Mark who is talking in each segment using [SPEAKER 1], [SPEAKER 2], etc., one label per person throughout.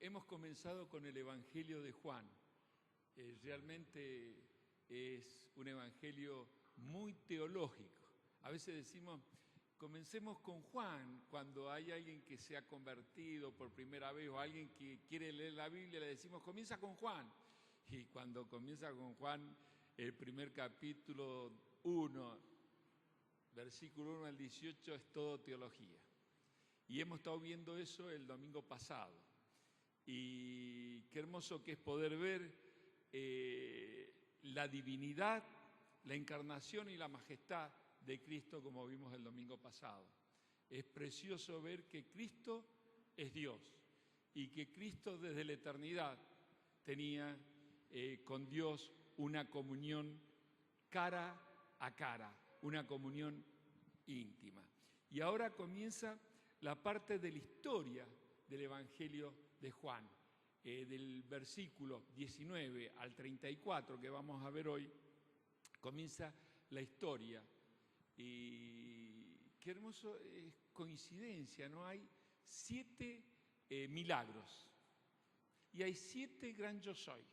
[SPEAKER 1] Hemos comenzado con el Evangelio de Juan. Realmente es un evangelio muy teológico. A veces decimos, comencemos con Juan, cuando hay alguien que se ha convertido por primera vez o alguien que quiere leer la Biblia, le decimos, comienza con Juan. Y cuando comienza con Juan, el primer capítulo 1, versículo 1 al 18, es todo teología. Y hemos estado viendo eso el domingo pasado. Y qué hermoso que es poder ver la divinidad, la encarnación y la majestad de Cristo, como vimos el domingo pasado. Es precioso ver que Cristo es Dios y que Cristo desde la eternidad tenía con Dios una comunión cara a cara, una comunión íntima. Y ahora comienza la parte de la historia del Evangelio de Juan, del versículo 19 al 34 que vamos a ver hoy, comienza la historia. Y qué hermoso es coincidencia, ¿no? Hay 7 milagros y hay 7 gran yo soy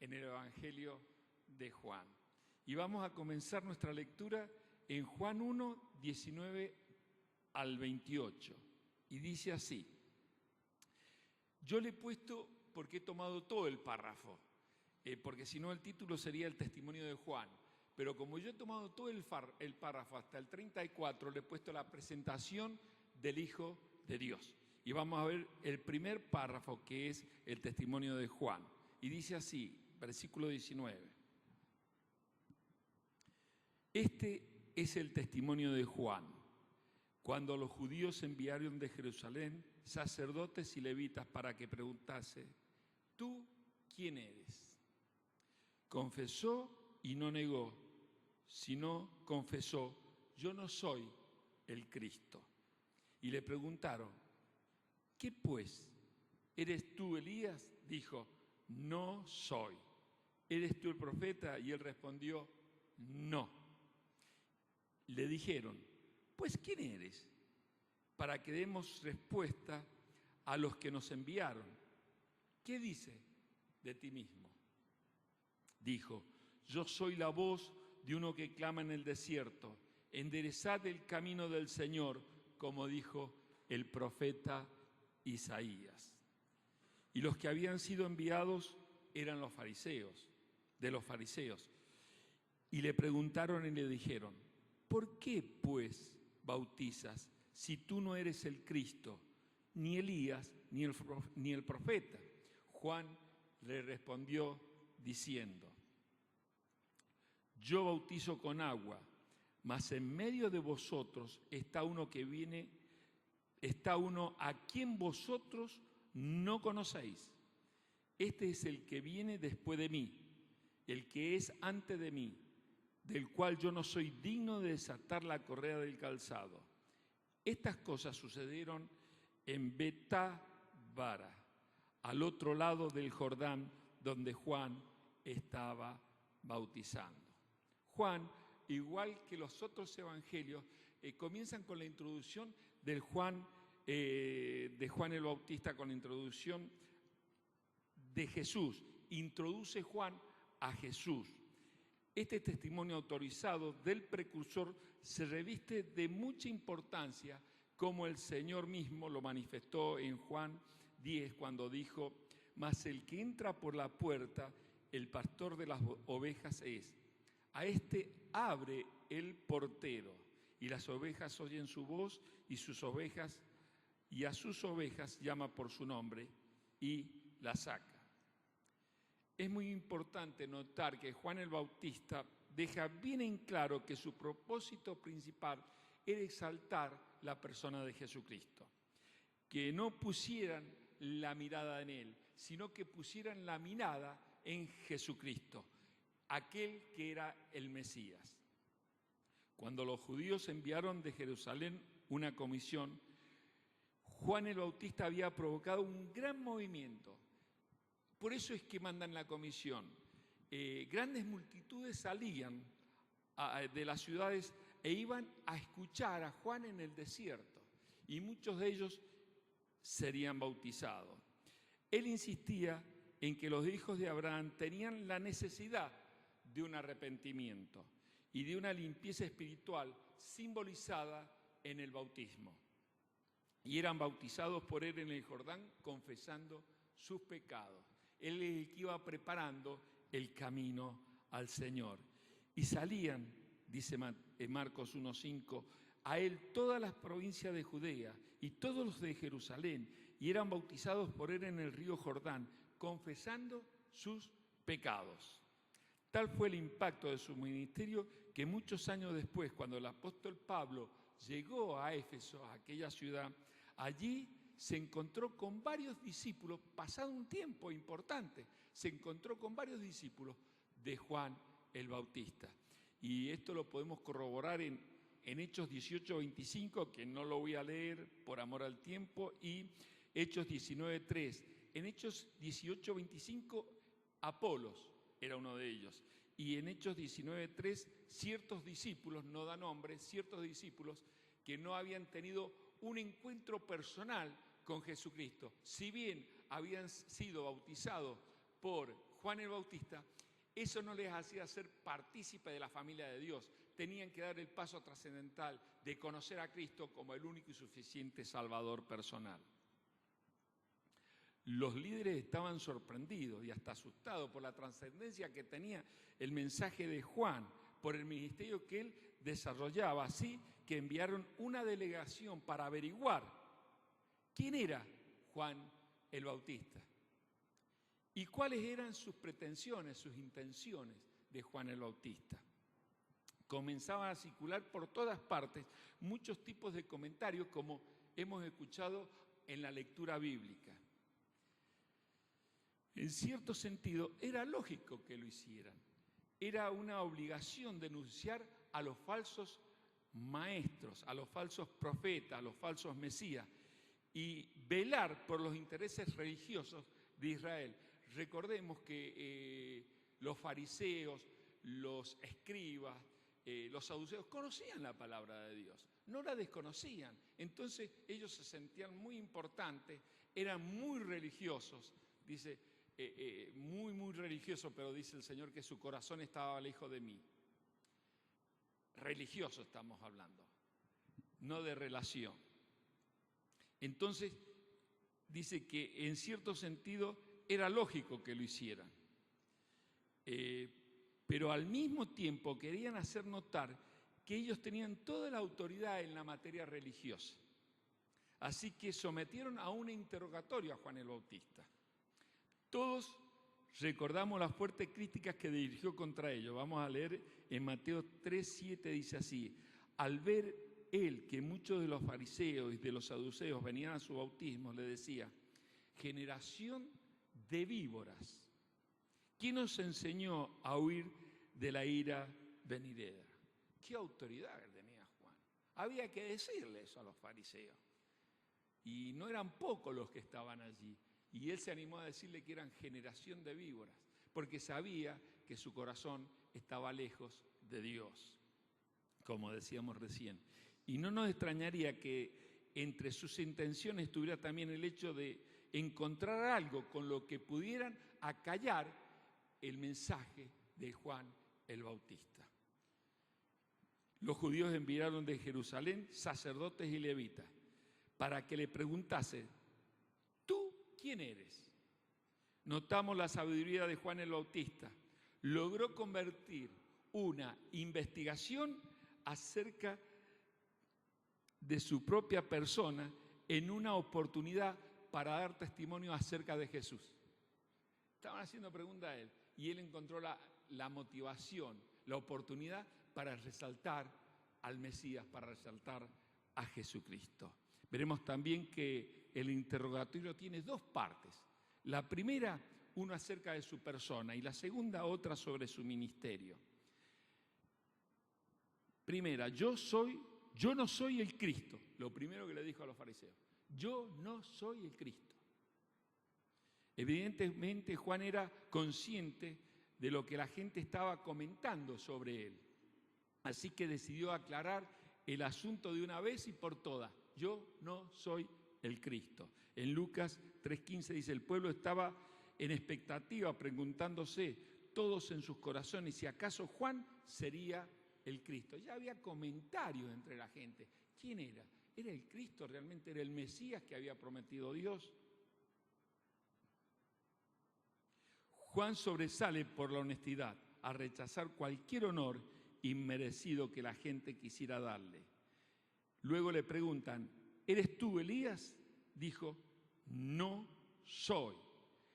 [SPEAKER 1] en el Evangelio de Juan. Y vamos a comenzar nuestra lectura en Juan 1, 19 al 28. Y dice así: yo le he puesto, porque he tomado todo el párrafo, porque si no el título sería el testimonio de Juan, pero como yo he tomado todo el párrafo hasta el 34, le he puesto la presentación del Hijo de Dios. Y vamos a ver el primer párrafo, que es el testimonio de Juan. Y dice así, versículo 19. Este es el testimonio de Juan. Cuando los judíos enviaron de Jerusalén sacerdotes y levitas para que preguntase, ¿tú quién eres? Confesó y no negó, sino confesó, yo no soy el Cristo. Y le preguntaron, ¿qué pues? ¿Eres tú Elías? Dijo, no soy. ¿Eres tú el profeta? Y él respondió, no. Le dijeron, pues ¿quién eres? Para que demos respuesta a los que nos enviaron. ¿Qué dice de ti mismo? Dijo, yo soy la voz de uno que clama en el desierto, enderezad el camino del Señor, como dijo el profeta Isaías. Y los que habían sido enviados eran los fariseos, de los fariseos. Y le preguntaron y le dijeron, ¿por qué pues bautizas si tú no eres el Cristo, ni Elías, ni el profeta? Juan le respondió diciendo, yo bautizo con agua, mas en medio de vosotros está uno que viene, está uno a quien vosotros no conocéis. Este es el que viene después de mí, el que es antes de mí, del cual yo no soy digno de desatar la correa del calzado. Estas cosas sucedieron en Betábara, al otro lado del Jordán, donde Juan estaba bautizando. Juan, igual que los otros evangelios, comienzan con la introducción de Juan el Bautista, con la introducción de Jesús. Introduce Juan a Jesús. Este testimonio autorizado del precursor se reviste de mucha importancia, como el Señor mismo lo manifestó en Juan 10, cuando dijo, mas el que entra por la puerta, el pastor de las ovejas es. A este abre el portero, y las ovejas oyen su voz, y a sus ovejas llama por su nombre, y las saca. Es muy importante notar que Juan el Bautista deja bien en claro que su propósito principal era exaltar la persona de Jesucristo. Que no pusieran la mirada en él, sino que pusieran la mirada en Jesucristo, aquel que era el Mesías. Cuando los judíos enviaron de Jerusalén una comisión, Juan el Bautista había provocado un gran movimiento. Por eso es que mandan la comisión. Grandes multitudes salían de las ciudades e iban a escuchar a Juan en el desierto. Y muchos de ellos serían bautizados. Él insistía en que los hijos de Abraham tenían la necesidad de un arrepentimiento y de una limpieza espiritual simbolizada en el bautismo. Y eran bautizados por él en el Jordán confesando sus pecados. Él es el que iba preparando el camino al Señor. Y salían, dice Marcos 1:5, a él todas las provincias de Judea y todos los de Jerusalén, y eran bautizados por él en el río Jordán, confesando sus pecados. Tal fue el impacto de su ministerio que muchos años después, cuando el apóstol Pablo llegó a Éfeso, a aquella ciudad, allí se encontró con varios discípulos, pasado un tiempo importante, se encontró con varios discípulos de Juan el Bautista. Y esto lo podemos corroborar en Hechos 18:25, que no lo voy a leer por amor al tiempo, y Hechos 19:3. En Hechos 18:25, Apolos era uno de ellos. Y en Hechos 19:3, ciertos discípulos, no da nombres, ciertos discípulos que no habían tenido un encuentro personal con Jesucristo. Si bien habían sido bautizados por Juan el Bautista, eso no les hacía ser partícipe de la familia de Dios. Tenían que dar el paso trascendental de conocer a Cristo como el único y suficiente Salvador personal. Los líderes estaban sorprendidos y hasta asustados por la trascendencia que tenía el mensaje de Juan, por el ministerio que él desarrollaba, así que enviaron una delegación para averiguar quién era Juan el Bautista y cuáles eran sus pretensiones, sus intenciones de Juan el Bautista. Comenzaban a circular por todas partes muchos tipos de comentarios, como hemos escuchado en la lectura bíblica. En cierto sentido, era lógico que lo hicieran. Era una obligación denunciar a los falsos maestros, a los falsos profetas, a los falsos mesías y velar por los intereses religiosos de Israel. Recordemos que los fariseos, los escribas, los saduceos conocían la palabra de Dios, no la desconocían. Entonces ellos se sentían muy importantes, eran muy religiosos, dice, muy religiosos, pero dice el Señor que su corazón estaba lejos de mí. Religioso estamos hablando, no de relación. Entonces dice que en cierto sentido era lógico que lo hicieran, pero al mismo tiempo querían hacer notar que ellos tenían toda la autoridad en la materia religiosa. Así que sometieron a un interrogatorio a Juan el Bautista. Todos recordamos las fuertes críticas que dirigió contra ellos. Vamos a leer en Mateo 3:7, dice así: al ver él que muchos de los fariseos y de los saduceos venían a su bautismo, le decía: generación de víboras, ¿quién os enseñó a huir de la ira venidera? ¿Qué autoridad tenía Juan? Había que decirle eso a los fariseos. Y no eran pocos los que estaban allí. Y él se animó a decirle que eran generación de víboras, porque sabía que su corazón estaba lejos de Dios, como decíamos recién. Y no nos extrañaría que entre sus intenciones estuviera también el hecho de encontrar algo con lo que pudieran acallar el mensaje de Juan el Bautista. Los judíos enviaron de Jerusalén sacerdotes y levitas para que le preguntasen: ¿tú quién eres? Notamos la sabiduría de Juan el Bautista. Logró convertir una investigación acerca de su propia persona en una oportunidad para dar testimonio acerca de Jesús. Estaban haciendo preguntas a él y él encontró la motivación, la oportunidad para resaltar al Mesías, para resaltar a Jesucristo. Veremos también que el interrogatorio tiene dos partes. La primera, una acerca de su persona, y la segunda, otra sobre su ministerio. Primera, yo no soy el Cristo. Lo primero que le dijo a los fariseos: yo no soy el Cristo. Evidentemente Juan era consciente de lo que la gente estaba comentando sobre él. Así que decidió aclarar el asunto de una vez y por todas: yo no soy el Cristo. En Lucas 3:15 dice, el pueblo estaba en expectativa, preguntándose todos en sus corazones si acaso Juan sería el Cristo. Ya había comentarios entre la gente. ¿Quién era? ¿Era el Cristo? ¿Realmente era el Mesías que había prometido Dios? Juan sobresale por la honestidad, a rechazar cualquier honor inmerecido que la gente quisiera darle. Luego le preguntan, ¿eres tú Elías? Dijo, no soy.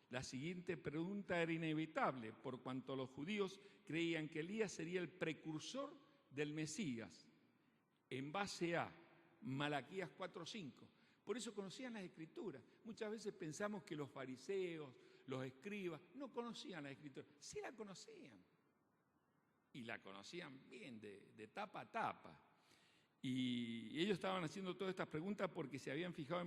[SPEAKER 1] La siguiente pregunta era inevitable, por cuanto los judíos creían que Elías sería el precursor del Mesías, en base a Malaquías 4:5. Por eso conocían las Escrituras. Muchas veces pensamos que los fariseos, los escribas, no conocían las Escrituras. Sí la conocían. Y la conocían bien, de tapa a tapa. Y ellos estaban haciendo todas estas preguntas porque se habían fijado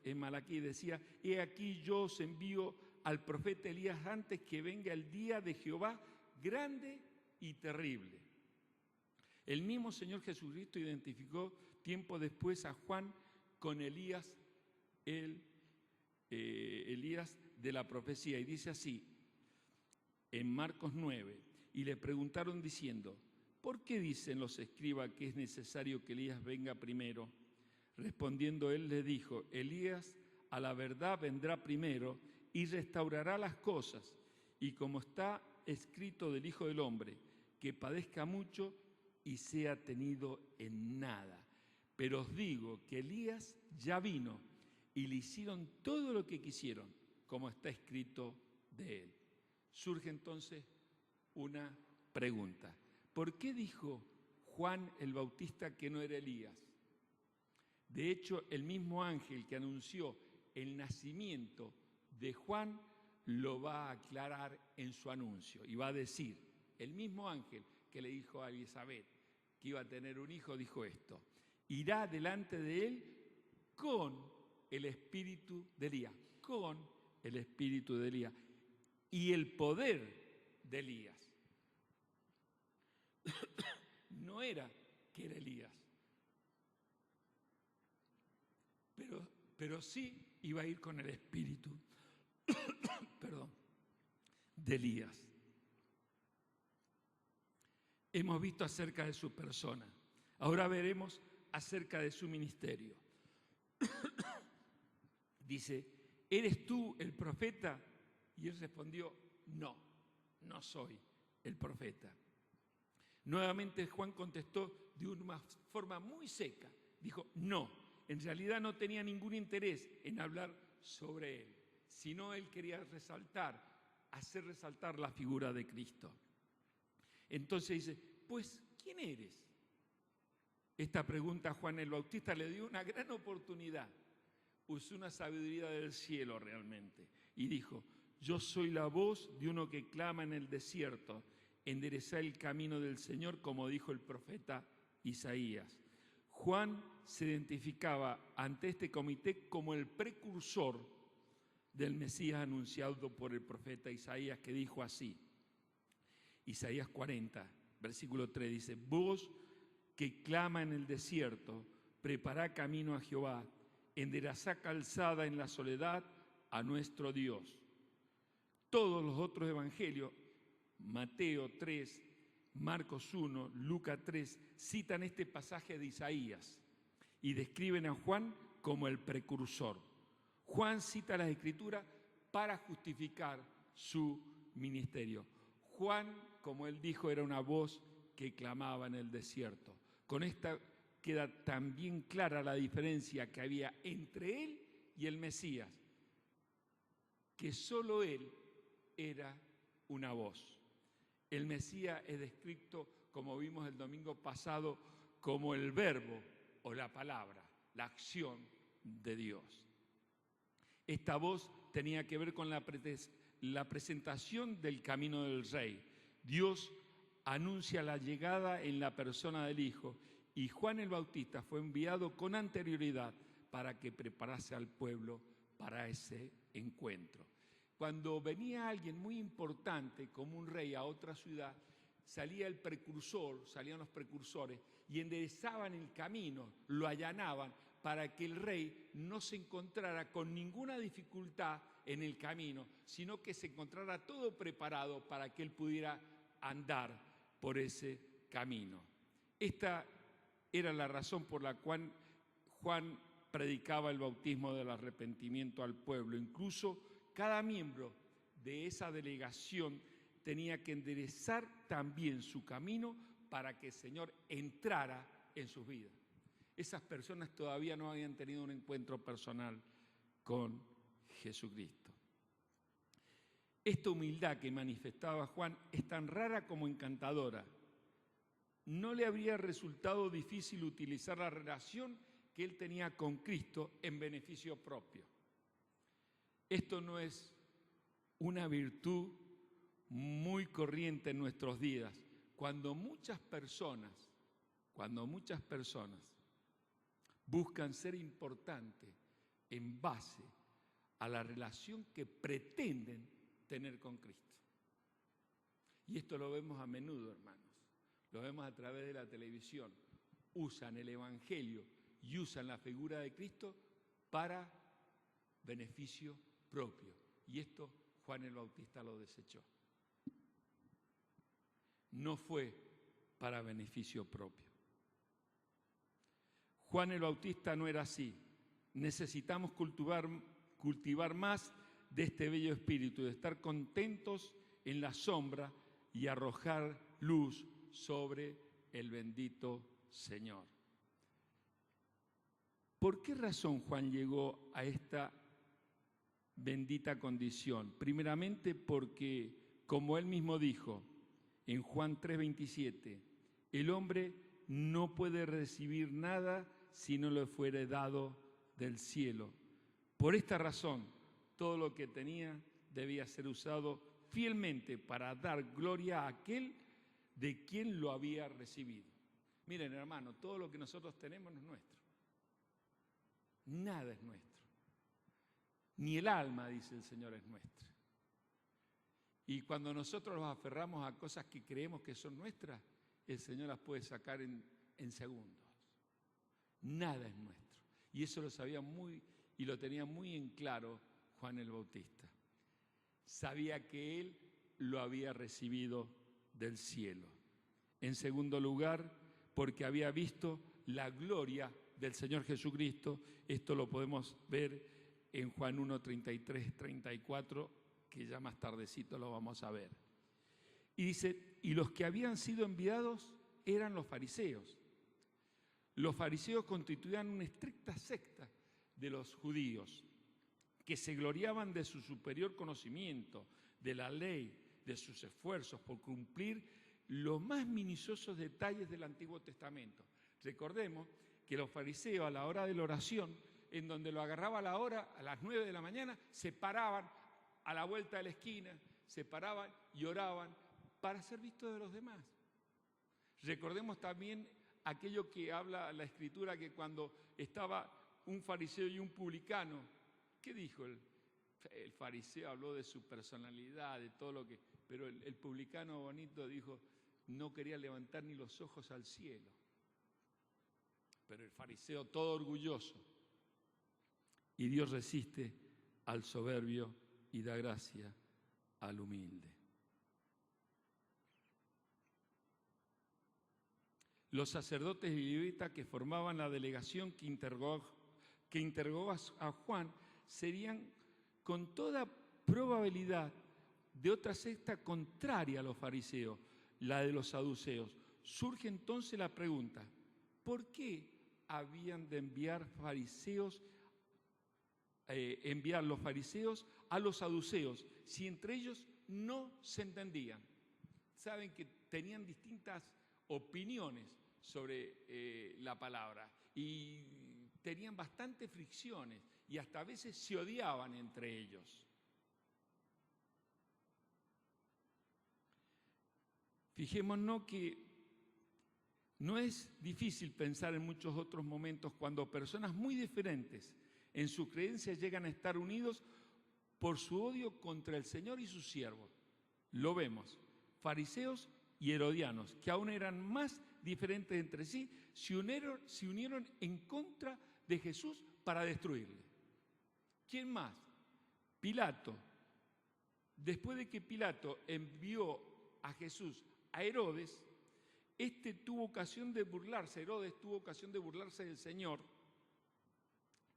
[SPEAKER 1] en Malaquí y decía, he aquí yo os envío al profeta Elías antes que venga el día de Jehová grande y terrible. El mismo Señor Jesucristo identificó tiempo después a Juan con Elías, Elías de la profecía, y dice así, en Marcos 9, y le preguntaron diciendo, ¿por qué dicen los escribas que es necesario que Elías venga primero? Respondiendo él les dijo, Elías a la verdad vendrá primero y restaurará las cosas, y como está escrito del Hijo del Hombre, que padezca mucho y sea tenido en nada. Pero os digo que Elías ya vino y le hicieron todo lo que quisieron, como está escrito de él. Surge entonces una pregunta. ¿Por qué dijo Juan el Bautista que no era Elías? De hecho, el mismo ángel que anunció el nacimiento de Juan lo va a aclarar en su anuncio y va a decir, el mismo ángel que le dijo a Elizabeth que iba a tener un hijo, dijo esto, irá delante de él con el espíritu de Elías, con el espíritu de Elías y el poder de Elías. No era que era Elías, pero sí iba a ir con el espíritu de Elías. Hemos visto acerca de su persona, ahora veremos acerca de su ministerio. Dice, ¿eres tú el profeta? Y él respondió, no soy el profeta. Nuevamente Juan contestó de una forma muy seca. Dijo, no, en realidad no tenía ningún interés en hablar sobre él, sino él quería hacer resaltar la figura de Cristo. Entonces dice, pues, ¿quién eres? Esta pregunta a Juan el Bautista le dio una gran oportunidad. Usó una sabiduría del cielo realmente. Y dijo, yo soy la voz de uno que clama en el desierto, enderezar el camino del Señor, como dijo el profeta Isaías. Juan se identificaba ante este comité como el precursor del Mesías anunciado por el profeta Isaías, que dijo así, Isaías 40, versículo 3, dice, voz que clama en el desierto, prepará camino a Jehová, enderezá calzada en la soledad a nuestro Dios. Todos los otros evangelios, Mateo 3, Marcos 1, Lucas 3, citan este pasaje de Isaías y describen a Juan como el precursor. Juan cita las Escrituras para justificar su ministerio. Juan, como él dijo, era una voz que clamaba en el desierto. Con esta queda también clara la diferencia que había entre él y el Mesías, que solo él era una voz. El Mesías es descrito, como vimos el domingo pasado, como el verbo o la palabra, la acción de Dios. Esta voz tenía que ver con la presentación del camino del Rey. Dios anuncia la llegada en la persona del Hijo y Juan el Bautista fue enviado con anterioridad para que preparase al pueblo para ese encuentro. Cuando venía alguien muy importante como un rey a otra ciudad, salían los precursores y enderezaban el camino, lo allanaban para que el rey no se encontrara con ninguna dificultad en el camino, sino que se encontrara todo preparado para que él pudiera andar por ese camino. Esta era la razón por la cual Juan predicaba el bautismo del arrepentimiento al pueblo. Incluso cada miembro de esa delegación tenía que enderezar también su camino para que el Señor entrara en sus vidas. Esas personas todavía no habían tenido un encuentro personal con Jesucristo. Esta humildad que manifestaba Juan es tan rara como encantadora. No le habría resultado difícil utilizar la relación que él tenía con Cristo en beneficio propio. Esto no es una virtud muy corriente en nuestros días. Cuando muchas personas buscan ser importantes en base a la relación que pretenden tener con Cristo. Y esto lo vemos a menudo, hermanos. Lo vemos a través de la televisión. Usan el Evangelio y usan la figura de Cristo para beneficio propio. Y esto Juan el Bautista lo desechó. No fue para beneficio propio. Juan el Bautista no era así. Necesitamos cultivar más de este bello espíritu, de estar contentos en la sombra y arrojar luz sobre el bendito Señor. ¿Por qué razón Juan llegó a esta bendita condición? Primeramente porque, como él mismo dijo en Juan 3:27, el hombre no puede recibir nada si no le fuere dado del cielo. Por esta razón, todo lo que tenía debía ser usado fielmente para dar gloria a aquel de quien lo había recibido. Miren, hermano, todo lo que nosotros tenemos no es nuestro. Nada es nuestro. Ni el alma, dice el Señor, es nuestra. Y cuando nosotros nos aferramos a cosas que creemos que son nuestras, el Señor las puede sacar en segundos. Nada es nuestro. Y eso lo sabía y lo tenía muy en claro Juan el Bautista. Sabía que él lo había recibido del cielo. En segundo lugar, porque había visto la gloria del Señor Jesucristo. Esto lo podemos ver en Juan 1, 33, 34, que ya más tardecito lo vamos a ver. Y dice, y los que habían sido enviados eran los fariseos. Los fariseos constituían una estricta secta de los judíos, que se gloriaban de su superior conocimiento, de la ley, de sus esfuerzos por cumplir los más minuciosos detalles del Antiguo Testamento. Recordemos que los fariseos a la hora de la oración, en donde lo agarraba a la hora, a las 9 de la mañana, se paraban a la vuelta de la esquina, se paraban y oraban para ser vistos de los demás. Recordemos también aquello que habla la Escritura, que cuando estaba un fariseo y un publicano, ¿qué dijo? El fariseo habló de su personalidad, de todo lo que... Pero el publicano bonito dijo, no quería levantar ni los ojos al cielo. Pero el fariseo todo orgulloso. Y Dios resiste al soberbio y da gracia al humilde. Los sacerdotes y levitas que formaban la delegación que interrogó a Juan serían con toda probabilidad de otra secta contraria a los fariseos, la de los saduceos. Surge entonces la pregunta, ¿por qué habían de enviar los fariseos a los saduceos si entre ellos no se entendían? Saben que tenían distintas opiniones sobre la palabra y tenían bastantes fricciones y hasta a veces se odiaban entre ellos. Fijémonos que no es difícil pensar en muchos otros momentos cuando personas muy diferentes en su creencia llegan a estar unidos por su odio contra el Señor y sus siervos. Lo vemos, fariseos y herodianos, que aún eran más diferentes entre sí, se unieron en contra de Jesús para destruirle. ¿Quién más? Pilato. Después de que Pilato envió a Jesús a Herodes, tuvo ocasión de burlarse, Herodes tuvo ocasión de burlarse del Señor,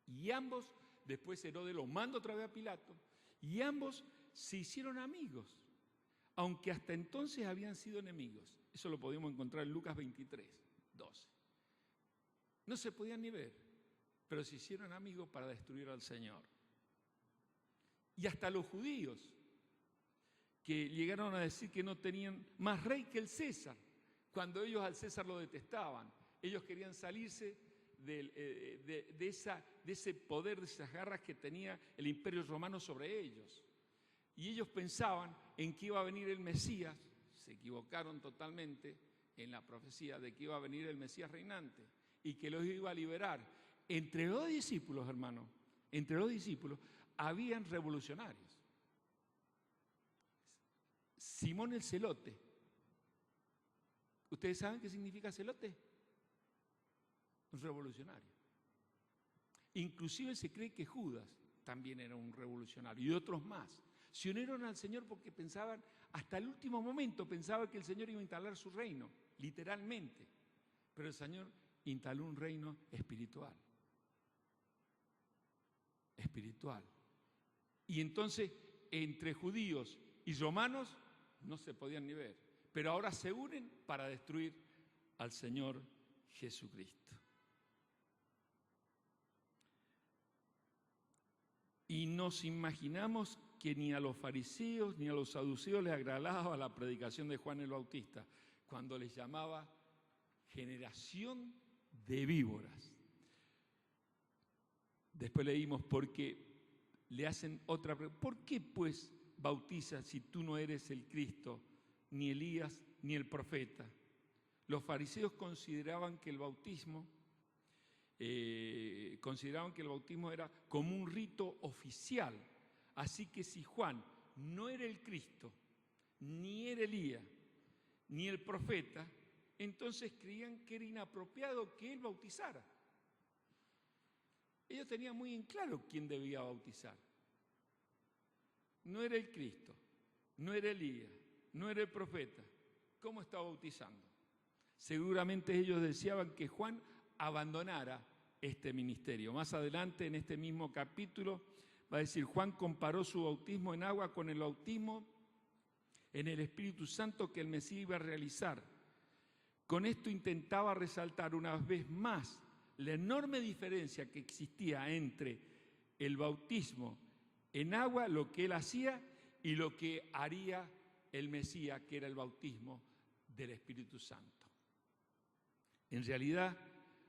[SPEAKER 1] y ambos, después Herodes lo manda otra vez a Pilato, y ambos se hicieron amigos, aunque hasta entonces habían sido enemigos. Eso lo podemos encontrar en Lucas 23, 12. No se podían ni ver, pero se hicieron amigos para destruir al Señor. Y hasta los judíos, que llegaron a decir que no tenían más rey que el César, cuando ellos al César lo detestaban. Ellos querían salirse de ese poder, de esas garras que tenía el Imperio Romano sobre ellos. Y ellos pensaban en que iba a venir el Mesías. Se equivocaron totalmente en la profecía de que iba a venir el Mesías reinante y que los iba a liberar. Entre los discípulos, hermano, entre los discípulos habían revolucionarios. Simón el Celote. ¿Ustedes saben qué significa celote? Un revolucionario. Inclusive se cree que Judas también era un revolucionario y otros más. Se unieron al Señor porque pensaban, hasta el último momento pensaban que el Señor iba a instalar su reino, literalmente. Pero el Señor instaló un reino espiritual. Espiritual. Y entonces, entre judíos y romanos, no se podían ni ver. Pero ahora se unen para destruir al Señor Jesucristo. Y nos imaginamos que ni a los fariseos ni a los saduceos les agradaba la predicación de Juan el Bautista, cuando les llamaba generación de víboras. Después leímos porque le hacen otra pregunta. ¿Por qué pues bautizas si tú no eres el Cristo, ni Elías, ni el profeta? Los fariseos consideraban que el bautismo era como un rito oficial. Así que si Juan no era el Cristo, ni era Elías, ni el profeta, entonces creían que era inapropiado que él bautizara. Ellos tenían muy en claro quién debía bautizar. No era el Cristo, no era Elías, no era el profeta. ¿Cómo está bautizando? Seguramente ellos deseaban que Juan abandonara este ministerio. Más adelante, en este mismo capítulo, va a decir, Juan comparó su bautismo en agua con el bautismo en el Espíritu Santo que el Mesías iba a realizar. Con esto intentaba resaltar una vez más la enorme diferencia que existía entre el bautismo en agua, lo que él hacía, y lo que haría el Mesías, que era el bautismo del Espíritu Santo. En realidad,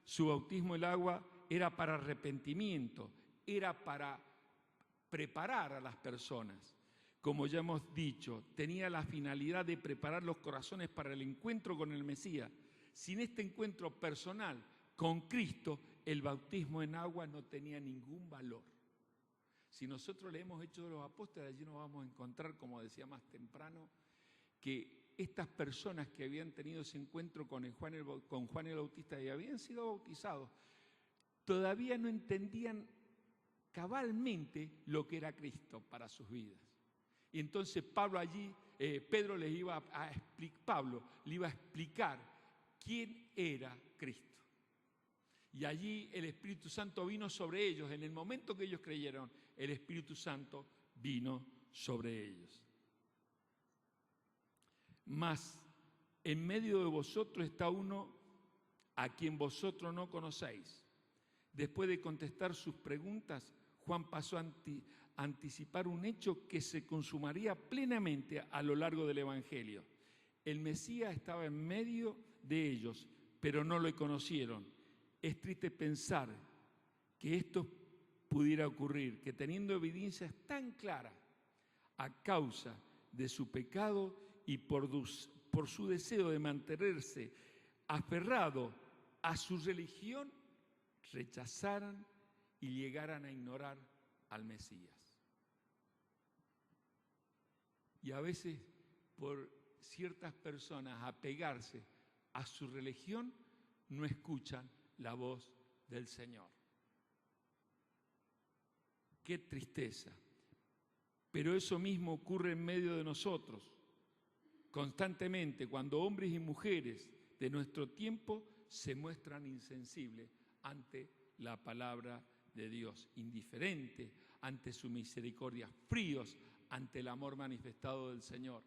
[SPEAKER 1] su bautismo en agua era para arrepentimiento, era para preparar a las personas. Como ya hemos dicho, tenía la finalidad de preparar los corazones para el encuentro con el Mesías. Sin este encuentro personal con Cristo, el bautismo en agua no tenía ningún valor. Si nosotros leemos Hechos de los Apóstoles, allí nos vamos a encontrar, como decía más temprano, que estas personas que habían tenido ese encuentro con Juan el Bautista y habían sido bautizados, todavía no entendían cabalmente lo que era Cristo para sus vidas. Y entonces Pedro le iba a explicar quién era Cristo. Y allí el Espíritu Santo vino sobre ellos. En el momento que ellos creyeron, el Espíritu Santo vino sobre ellos. Mas en medio de vosotros está uno a quien vosotros no conocéis. Después de contestar sus preguntas, Juan pasó a anticipar un hecho que se consumaría plenamente a lo largo del Evangelio. El Mesías estaba en medio de ellos, pero no lo conocieron. Es triste pensar que esto pudiera ocurrir, que teniendo evidencias tan claras a causa de su pecado y por su deseo de mantenerse aferrado a su religión, rechazaran y llegaran a ignorar al Mesías. Y a veces, por ciertas personas apegarse a su religión, no escuchan la voz del Señor. Qué tristeza. Pero eso mismo ocurre en medio de nosotros, constantemente, cuando hombres y mujeres de nuestro tiempo se muestran insensibles ante la palabra de Dios, indiferentes ante su misericordia, fríos ante el amor manifestado del Señor.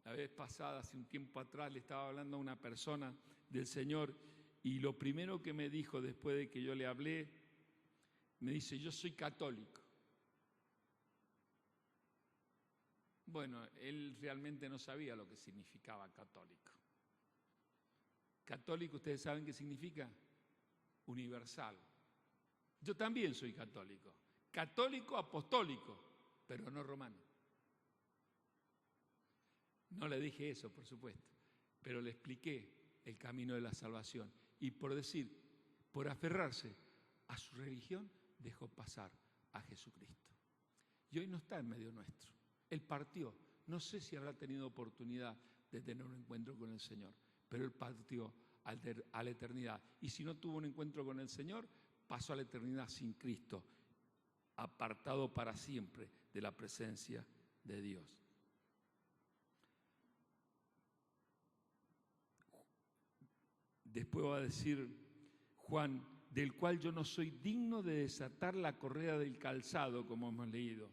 [SPEAKER 1] La vez pasada, hace un tiempo atrás, le estaba hablando a una persona del Señor y lo primero que me dijo después de que yo le hablé, me dice: yo soy católico. Bueno, él realmente no sabía lo que significaba católico. Católico, ¿ustedes saben qué significa? Universal. Yo también soy católico. Católico apostólico, pero no romano. No le dije eso, por supuesto, pero le expliqué el camino de la salvación. Y por aferrarse a su religión, dejó pasar a Jesucristo. Y hoy no está en medio nuestro. Él partió. No sé si habrá tenido oportunidad de tener un encuentro con el Señor, pero él partió a la eternidad. Y si no tuvo un encuentro con el Señor, pasó a la eternidad sin Cristo, apartado para siempre de la presencia de Dios. Después va a decir Juan, del cual yo no soy digno de desatar la correa del calzado, como hemos leído.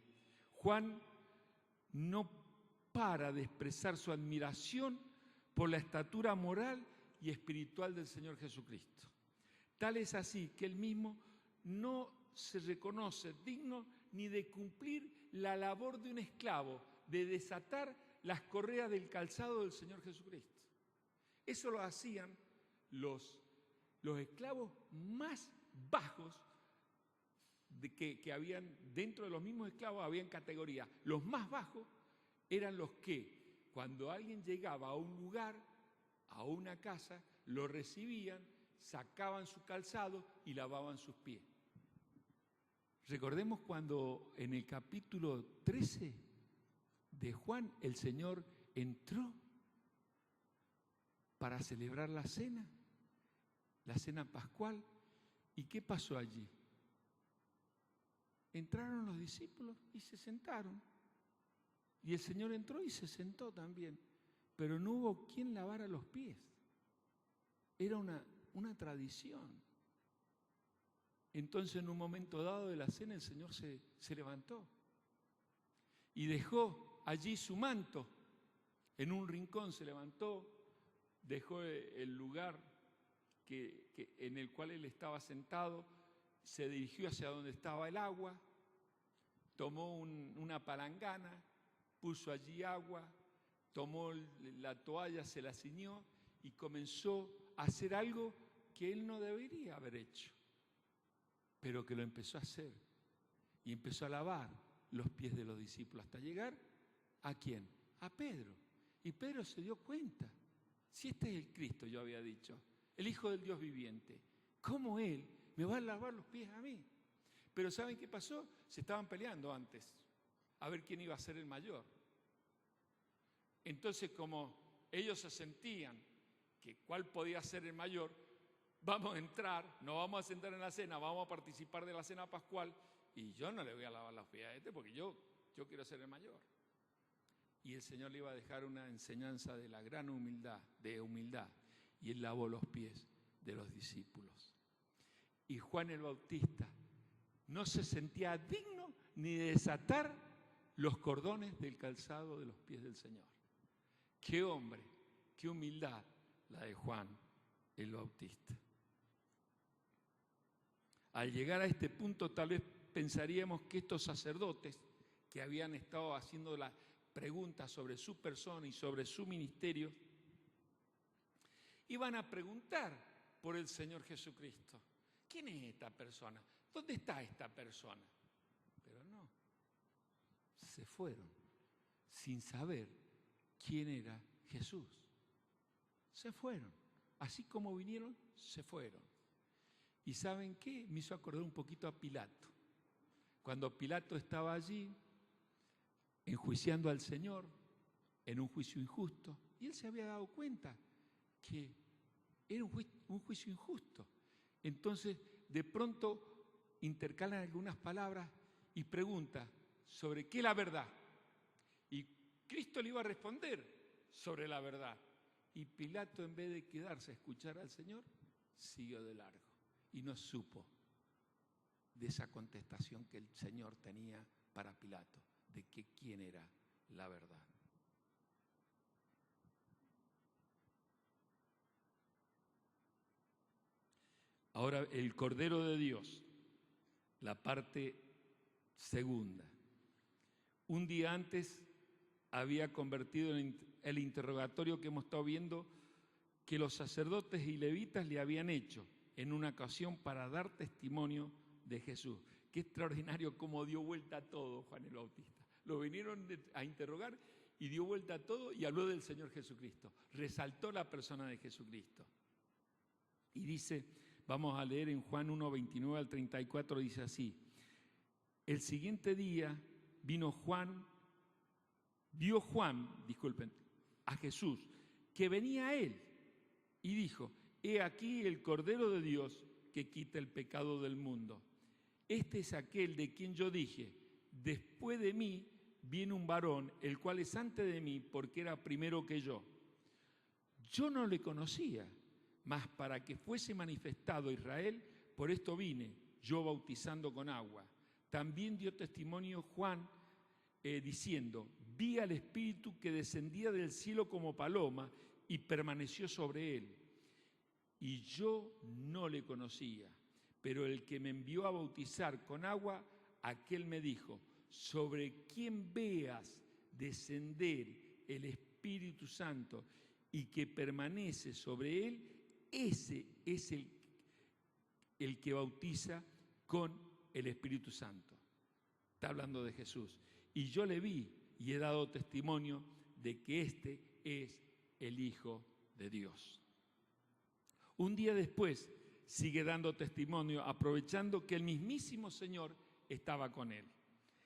[SPEAKER 1] Juan no para de expresar su admiración por la estatura moral y espiritual del Señor Jesucristo. Tal es así que él mismo no se reconoce digno ni de cumplir la labor de un esclavo, de desatar las correas del calzado del Señor Jesucristo. Eso lo hacían los esclavos más bajos que habían dentro de los mismos esclavos, habían categorías. Los más bajos eran los que, cuando alguien llegaba a un lugar, a una casa, lo recibían, sacaban su calzado y lavaban sus pies. Recordemos cuando en el capítulo 13 de Juan el Señor entró para celebrar la cena pascual. ¿Y qué pasó allí? Entraron los discípulos y se sentaron. Y el Señor entró y se sentó también. Pero no hubo quien lavara los pies. Era una tradición. Entonces, en un momento dado de la cena, el Señor se levantó y dejó allí su manto. En un rincón se levantó, dejó el lugar en el cual él estaba sentado, se dirigió hacia donde estaba el agua, tomó una palangana, puso allí agua, tomó la toalla, se la ciñó y comenzó a hacer algo que él no debería haber hecho, pero que lo empezó a hacer. Y empezó a lavar los pies de los discípulos hasta llegar ¿a quién? A Pedro. Y Pedro se dio cuenta, si este es el Cristo, yo había dicho, el Hijo del Dios viviente, ¿cómo él me va a lavar los pies a mí? Pero ¿saben qué pasó? Se estaban peleando antes, a ver quién iba a ser el mayor. Entonces, como ellos se sentían que cuál podía ser el mayor, vamos a entrar, nos vamos a sentar en la cena, vamos a participar de la cena pascual, y yo no le voy a lavar los pies a este porque yo quiero ser el mayor. Y el Señor le iba a dejar una enseñanza de la gran humildad, y él lavó los pies de los discípulos. Y Juan el Bautista no se sentía digno ni de desatar los cordones del calzado de los pies del Señor. ¡Qué hombre! ¡Qué humildad la de Juan el Bautista! Al llegar a este punto, tal vez pensaríamos que estos sacerdotes que habían estado haciendo las preguntas sobre su persona y sobre su ministerio, iban a preguntar por el Señor Jesucristo. ¿Quién es esta persona? ¿Dónde está esta persona? Pero no, se fueron sin saber quién era Jesús. Se fueron, así como vinieron, se fueron. ¿Y saben qué? Me hizo acordar un poquito a Pilato. Cuando Pilato estaba allí, enjuiciando al Señor en un juicio injusto, y él se había dado cuenta que era un juicio injusto. Entonces, de pronto, intercalan algunas palabras y pregunta sobre qué es la verdad. Y Cristo le iba a responder sobre la verdad. Y Pilato, en vez de quedarse a escuchar al Señor, siguió de largo y no supo de esa contestación que el Señor tenía para Pilato, de que quién era la verdad. Ahora, el Cordero de Dios, la parte segunda. Un día antes había convertido en el interrogatorio que hemos estado viendo que los sacerdotes y levitas le habían hecho en una ocasión para dar testimonio de Jesús. Qué extraordinario cómo dio vuelta a todo Juan el Bautista. Lo vinieron a interrogar y dio vuelta a todo y habló del Señor Jesucristo. Resaltó la persona de Jesucristo. Y dice, vamos a leer en Juan 1, 29 al 34, dice así: el siguiente día vio Juan, a Jesús, que venía a él, y dijo: he aquí el Cordero de Dios que quita el pecado del mundo. Este es aquel de quien yo dije: después de mí viene un varón, el cual es antes de mí, porque era primero que yo. Yo no le conocía, mas para que fuese manifestado a Israel, por esto vine, yo bautizando con agua. También dio testimonio Juan, diciendo: vi al Espíritu que descendía del cielo como paloma y permaneció sobre él. Y yo no le conocía, pero el que me envió a bautizar con agua, aquel me dijo: sobre quien veas descender el Espíritu Santo y que permanece sobre él, ese es el que bautiza con el Espíritu Santo. Está hablando de Jesús. Y yo le vi y he dado testimonio de que este es el Hijo de Dios. Un día después sigue dando testimonio, aprovechando que el mismísimo Señor estaba con él,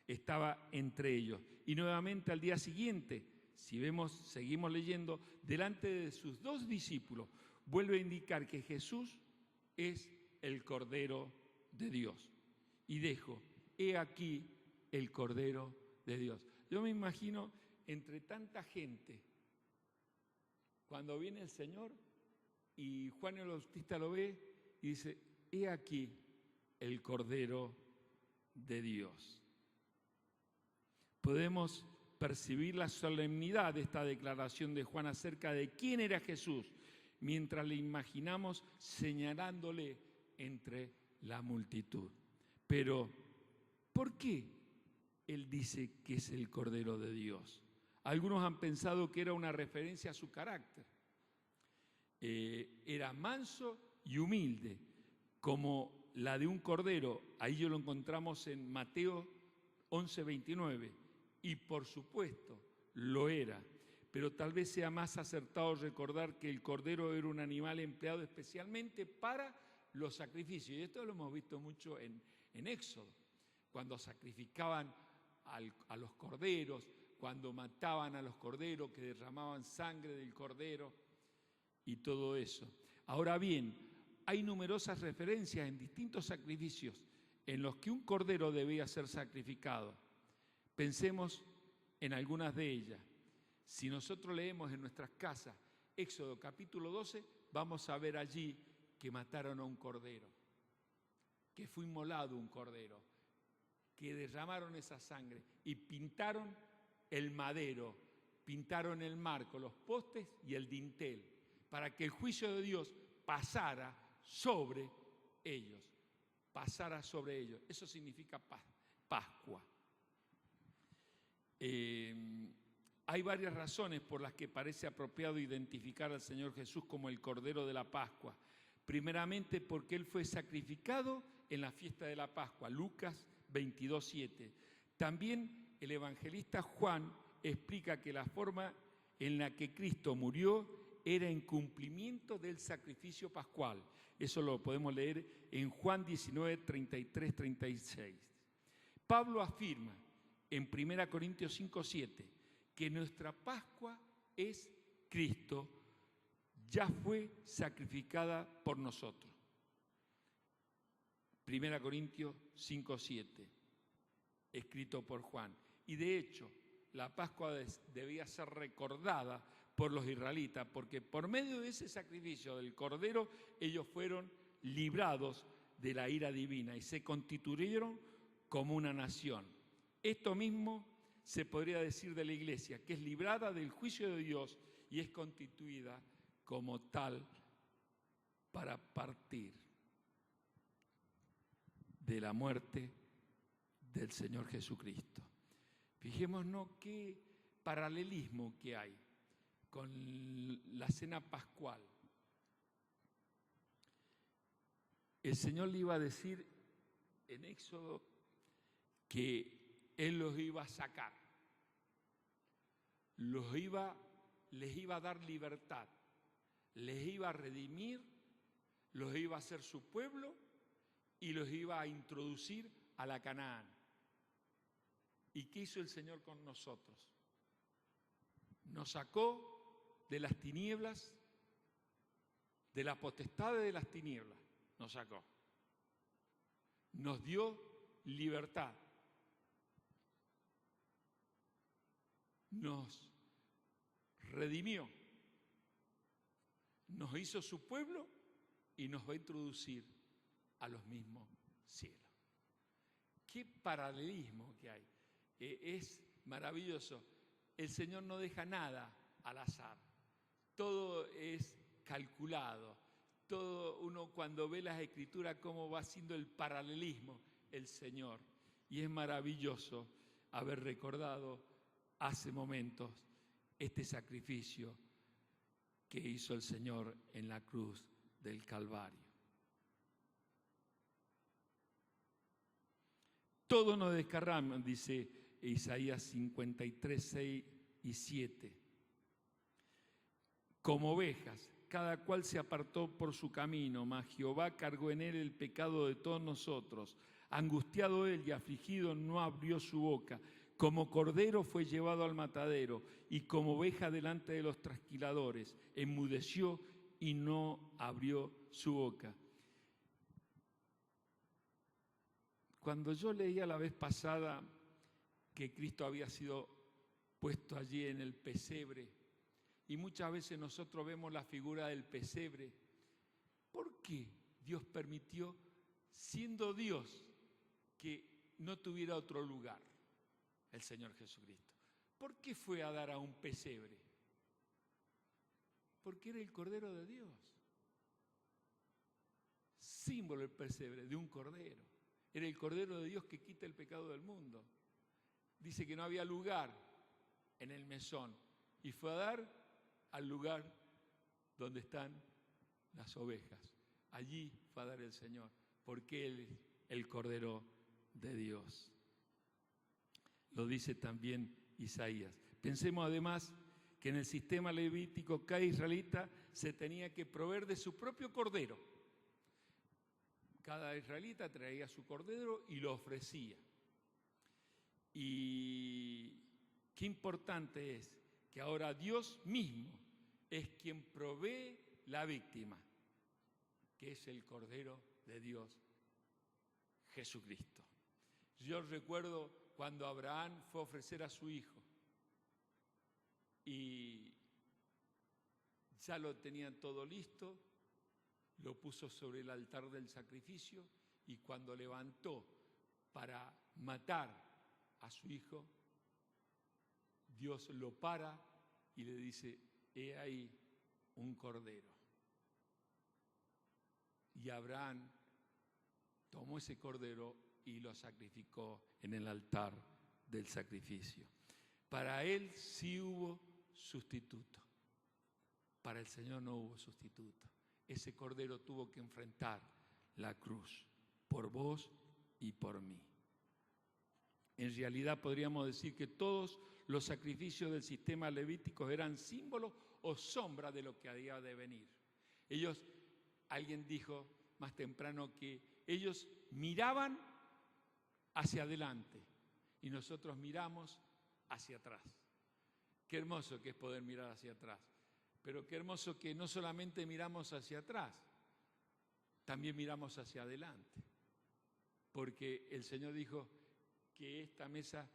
[SPEAKER 1] estaba entre ellos. Y nuevamente al día siguiente, si vemos, seguimos leyendo, delante de sus dos discípulos, vuelve a indicar que Jesús es el Cordero de Dios. Y dijo: he aquí el Cordero de Dios. Yo me imagino entre tanta gente, cuando viene el Señor y Juan el Bautista lo ve y dice: he aquí el Cordero de Dios. Podemos percibir la solemnidad de esta declaración de Juan acerca de quién era Jesús, mientras le imaginamos señalándole entre la multitud. Pero, ¿por qué él dice que es el Cordero de Dios? Algunos han pensado que era una referencia a su carácter. Era manso y humilde, como la de un cordero. Ahí lo encontramos en Mateo 11:29. Y por supuesto, lo era. Pero tal vez sea más acertado recordar que el cordero era un animal empleado especialmente para los sacrificios. Y esto lo hemos visto mucho en Éxodo, cuando sacrificaban a los corderos, cuando mataban a los corderos, que derramaban sangre del cordero y todo eso. Ahora bien, hay numerosas referencias en distintos sacrificios en los que un cordero debía ser sacrificado. Pensemos en algunas de ellas. Si nosotros leemos en nuestras casas Éxodo capítulo 12, vamos a ver allí que mataron a un cordero, que fue inmolado un cordero, que derramaron esa sangre y pintaron el madero, pintaron el marco, los postes y el dintel, para que el juicio de Dios pasara sobre ellos, pasara sobre ellos. Eso significa Pascua. Hay varias razones por las que parece apropiado identificar al Señor Jesús como el Cordero de la Pascua. Primeramente porque Él fue sacrificado en la fiesta de la Pascua, Lucas 22:7. También el evangelista Juan explica que la forma en la que Cristo murió era en cumplimiento del sacrificio pascual. Eso lo podemos leer en Juan 19, 33, 36. Pablo afirma en 1 Corintios 5, 7 que nuestra Pascua es Cristo, ya fue sacrificada por nosotros. 1 Corintios 5, 7. escrito por Juan. Y de hecho, la Pascua debía ser recordada por los israelitas, porque por medio de ese sacrificio del Cordero, ellos fueron librados de la ira divina y se constituyeron como una nación. Esto mismo se podría decir de la Iglesia, que es librada del juicio de Dios y es constituida como tal para partir de la muerte del Señor Jesucristo. Fijémonos qué paralelismo que hay con la cena pascual. El Señor le iba a decir en Éxodo que Él los iba a sacar, les iba a dar libertad, les iba a redimir, los iba a hacer su pueblo y los iba a introducir a la Canaán. ¿Y qué hizo el Señor con nosotros? Nos sacó de las tinieblas, de la potestad de las tinieblas, nos sacó. Nos dio libertad. Nos redimió. Nos hizo su pueblo y nos va a introducir a los mismos cielos. Qué paralelismo que hay. Es maravilloso. El Señor no deja nada al azar. Todo es calculado. Todo uno cuando ve las Escrituras cómo va haciendo el paralelismo el Señor. Y es maravilloso haber recordado hace momentos este sacrificio que hizo el Señor en la cruz del Calvario. Todos nos descarramos, dice Isaías 53, 6 y 7. Como ovejas, cada cual se apartó por su camino, mas Jehová cargó en él el pecado de todos nosotros. Angustiado él y afligido, no abrió su boca. Como cordero fue llevado al matadero, y como oveja delante de los trasquiladores, enmudeció y no abrió su boca. Cuando yo leía la vez pasada que Cristo había sido puesto allí en el pesebre, y muchas veces nosotros vemos la figura del pesebre, ¿por qué Dios permitió, siendo Dios, que no tuviera otro lugar el Señor Jesucristo? ¿Por qué fue a dar a un pesebre? Porque era el Cordero de Dios. Símbolo el pesebre de un Cordero. Era el Cordero de Dios que quita el pecado del mundo. Dice que no había lugar en el mesón y fue a dar al lugar donde están las ovejas. Allí fue a dar el Señor, porque Él es el Cordero de Dios. Lo dice también Isaías. Pensemos además que en el sistema levítico cada israelita se tenía que proveer de su propio cordero. Cada israelita traía su cordero y lo ofrecía. Y qué importante es que ahora Dios mismo es quien provee la víctima, que es el Cordero de Dios, Jesucristo. Yo recuerdo cuando Abraham fue a ofrecer a su hijo y ya lo tenían todo listo, lo puso sobre el altar del sacrificio y cuando levantó para matar a su hijo, Dios lo para y le dice: he ahí un cordero. Y Abraham tomó ese cordero y lo sacrificó en el altar del sacrificio. Para él sí hubo sustituto. Para el Señor no hubo sustituto. Ese cordero tuvo que enfrentar la cruz por vos y por mí. En realidad podríamos decir que todos los sacrificios del sistema levítico eran símbolos o sombra de lo que había de venir. Alguien dijo más temprano que ellos miraban hacia adelante y nosotros miramos hacia atrás. Qué hermoso que es poder mirar hacia atrás, pero qué hermoso que no solamente miramos hacia atrás, también miramos hacia adelante, porque el Señor dijo que esta mesa,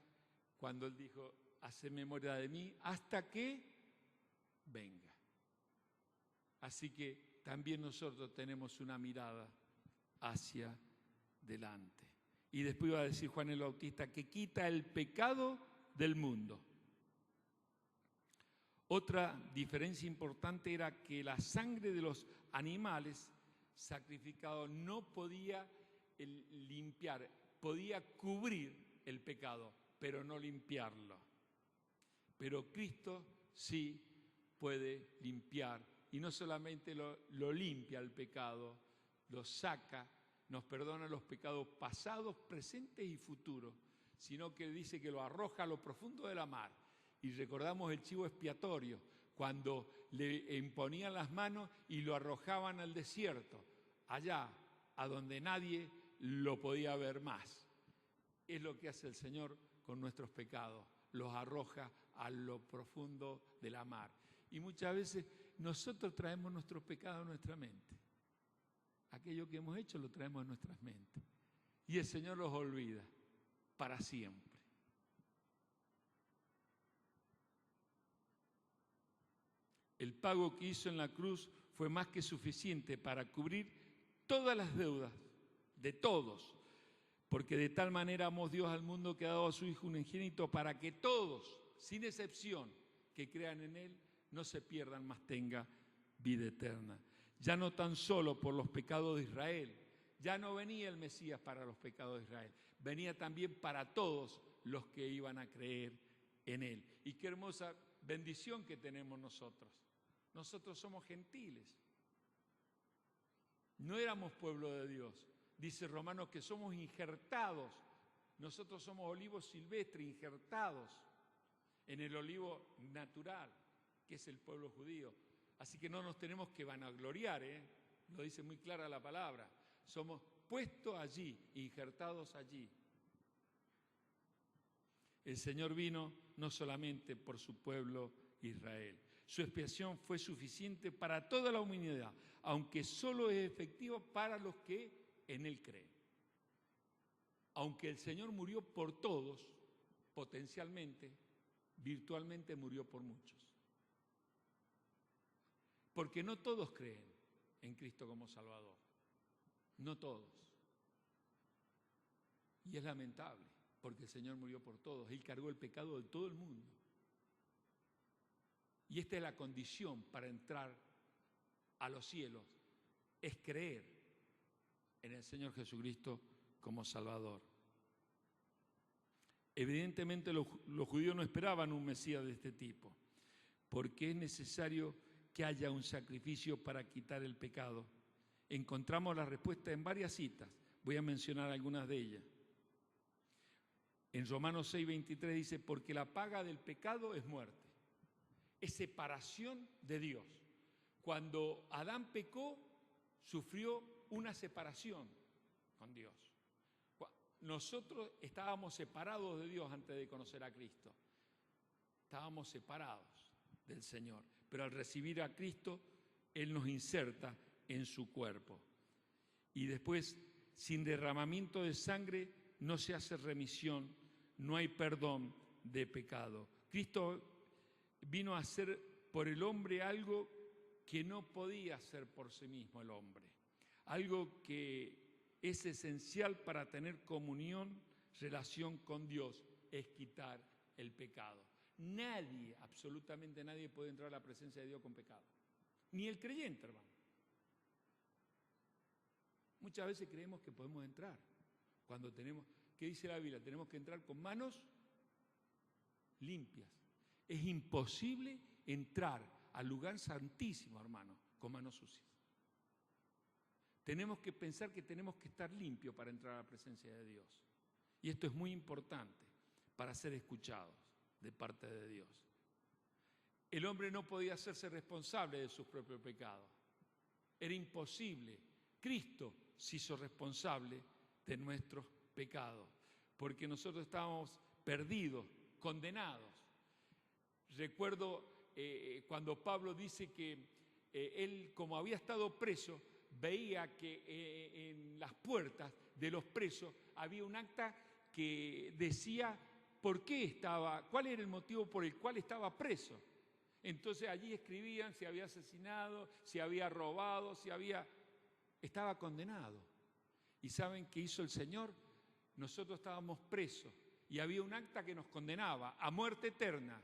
[SPEAKER 1] cuando Él dijo, haced memoria de mí, hasta que venga. Así que también nosotros tenemos una mirada hacia delante. Y después iba a decir Juan el Bautista, que quita el pecado del mundo. Otra diferencia importante era que la sangre de los animales sacrificados no podía limpiar, podía cubrir el pecado, pero no limpiarlo. Pero Cristo sí puede limpiar, y no solamente lo limpia el pecado, lo saca, nos perdona los pecados pasados, presentes y futuros, sino que dice que lo arroja a lo profundo de la mar. Y recordamos el chivo expiatorio, cuando le imponían las manos y lo arrojaban al desierto, allá, a donde nadie lo podía ver más. Es lo que hace el Señor con nuestros pecados, los arroja a lo profundo de la mar. Y muchas veces nosotros traemos nuestros pecados a nuestra mente. Aquello que hemos hecho lo traemos a nuestras mentes. Y el Señor los olvida para siempre. El pago que hizo en la cruz fue más que suficiente para cubrir todas las deudas de todos, porque de tal manera amó Dios al mundo que ha dado a su Hijo unigénito para que todos, sin excepción, que crean en Él, no se pierdan, mas tengan vida eterna. Ya no tan solo por los pecados de Israel, ya no venía el Mesías para los pecados de Israel, venía también para todos los que iban a creer en Él. Y qué hermosa bendición que tenemos nosotros. Nosotros somos gentiles. No éramos pueblo de Dios. Dice Romanos que somos injertados. Nosotros somos olivos silvestres, injertados en el olivo natural, que es el pueblo judío. Así que no nos tenemos que vanagloriar, lo dice muy clara la palabra. Somos puestos allí, injertados allí. El Señor vino no solamente por su pueblo Israel. Su expiación fue suficiente para toda la humanidad, aunque solo es efectiva para los que en Él creen. Aunque el Señor murió por todos, potencialmente, virtualmente murió por muchos. Porque no todos creen en Cristo como Salvador. No todos. Y es lamentable, porque el Señor murió por todos. Él cargó el pecado de todo el mundo. Y esta es la condición para entrar a los cielos, es creer en el Señor Jesucristo como Salvador. Evidentemente los judíos no esperaban un Mesías de este tipo, porque es necesario que haya un sacrificio para quitar el pecado. Encontramos la respuesta en varias citas, voy a mencionar algunas de ellas. En Romanos 6:23 dice, porque la paga del pecado es muerte. Es separación de Dios. Cuando Adán pecó, sufrió una separación con Dios. Nosotros estábamos separados de Dios antes de conocer a Cristo. Estábamos separados del Señor. Pero al recibir a Cristo, Él nos inserta en su cuerpo. Y después, sin derramamiento de sangre, no se hace remisión, no hay perdón de pecado. Cristo vino a hacer por el hombre algo que no podía hacer por sí mismo el hombre. Algo que es esencial para tener comunión, relación con Dios, es quitar el pecado. Nadie, absolutamente nadie puede entrar a la presencia de Dios con pecado. Ni el creyente, hermano. Muchas veces creemos que podemos entrar. Cuando tenemos, ¿qué dice la Biblia? Tenemos que entrar con manos limpias. Es imposible entrar al lugar santísimo, hermano, con manos sucias. Tenemos que pensar que tenemos que estar limpios para entrar a la presencia de Dios. Y esto es muy importante para ser escuchados de parte de Dios. El hombre no podía hacerse responsable de sus propios pecados. Era imposible. Cristo se hizo responsable de nuestros pecados, porque nosotros estábamos perdidos, condenados. Recuerdo cuando Pablo dice que él, como había estado preso, veía que en las puertas de los presos había un acta que decía cuál era el motivo por el cual estaba preso. Entonces allí escribían si había asesinado, si había robado, estaba condenado. ¿Y saben qué hizo el Señor? Nosotros estábamos presos y había un acta que nos condenaba a muerte eterna.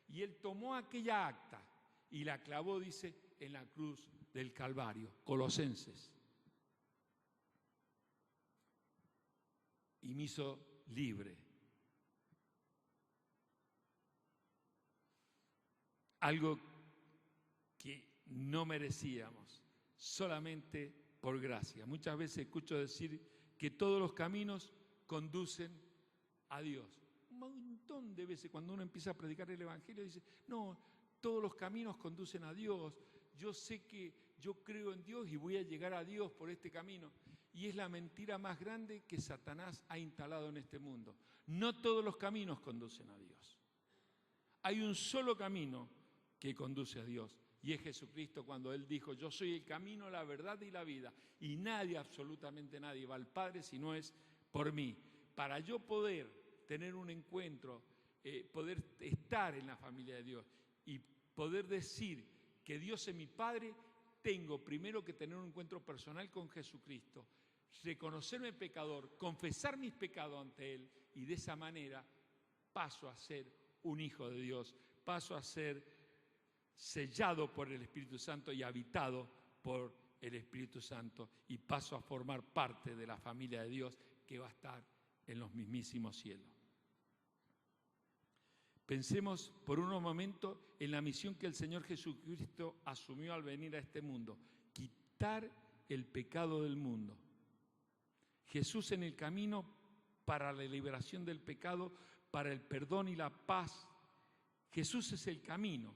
[SPEAKER 1] Y Él tomó aquella acta y la clavó, dice, en la cruz del Calvario, Colosenses. Y me hizo libre. Algo que no merecíamos, solamente por gracia. Muchas veces escucho decir que todos los caminos conducen a Dios. Un montón de veces cuando uno empieza a predicar el Evangelio dice, no, todos los caminos conducen a Dios. Yo sé que yo creo en Dios y voy a llegar a Dios por este camino. Y es la mentira más grande que Satanás ha instalado en este mundo. No todos los caminos conducen a Dios. Hay un solo camino que conduce a Dios, y es Jesucristo, cuando Él dijo, yo soy el camino, la verdad y la vida, y nadie, absolutamente nadie, va al Padre si no es por mí. Para yo poder tener un encuentro, poder estar en la familia de Dios y poder decir que Dios es mi Padre, tengo primero que tener un encuentro personal con Jesucristo, reconocerme pecador, confesar mis pecados ante Él, y de esa manera paso a ser un hijo de Dios, paso a ser sellado por el Espíritu Santo y habitado por el Espíritu Santo, y paso a formar parte de la familia de Dios que va a estar en los mismísimos cielos. Pensemos por unos momentos en la misión que el Señor Jesucristo asumió al venir a este mundo: quitar el pecado del mundo. Jesús en el camino para la liberación del pecado, para el perdón y la paz. Jesús es el camino